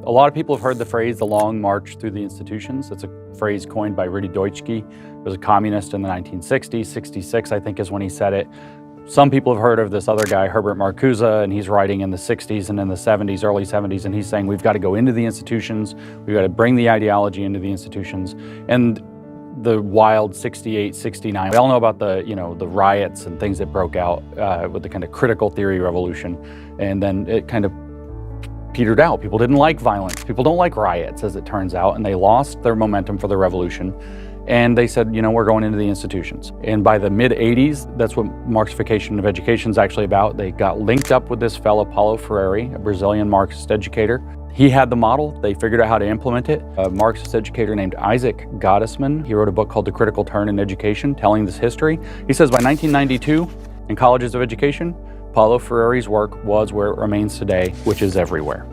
A lot of people have heard the phrase, the long march through the institutions. It's a phrase coined by Rudi Dutschke, who was a communist in the 1960s. 66, I think, is when he said it. Some people have heard of this other guy, Herbert Marcuse, and he's writing in the 60s and in the 70s, early 70s, and he's saying we've got to go into the institutions, we've got to bring the ideology into the institutions. And the wild 68, 69, we all know about the, the riots and things that broke out with the kind of critical theory revolution, and then it kind of petered out. People didn't like violence. People don't like riots, as it turns out, and they lost their momentum for the revolution. And they said, we're going into the institutions. And by the mid-'80s, that's what Marxification of education is actually about. They got linked up with this fellow, Paulo Freire, a Brazilian Marxist educator. He had the model. They figured out how to implement it. A Marxist educator named Isaac Gottesman, he wrote a book called The Critical Turn in Education, telling this history. He says by 1992, in colleges of education, Paulo Freire's work was where it remains today, which is everywhere.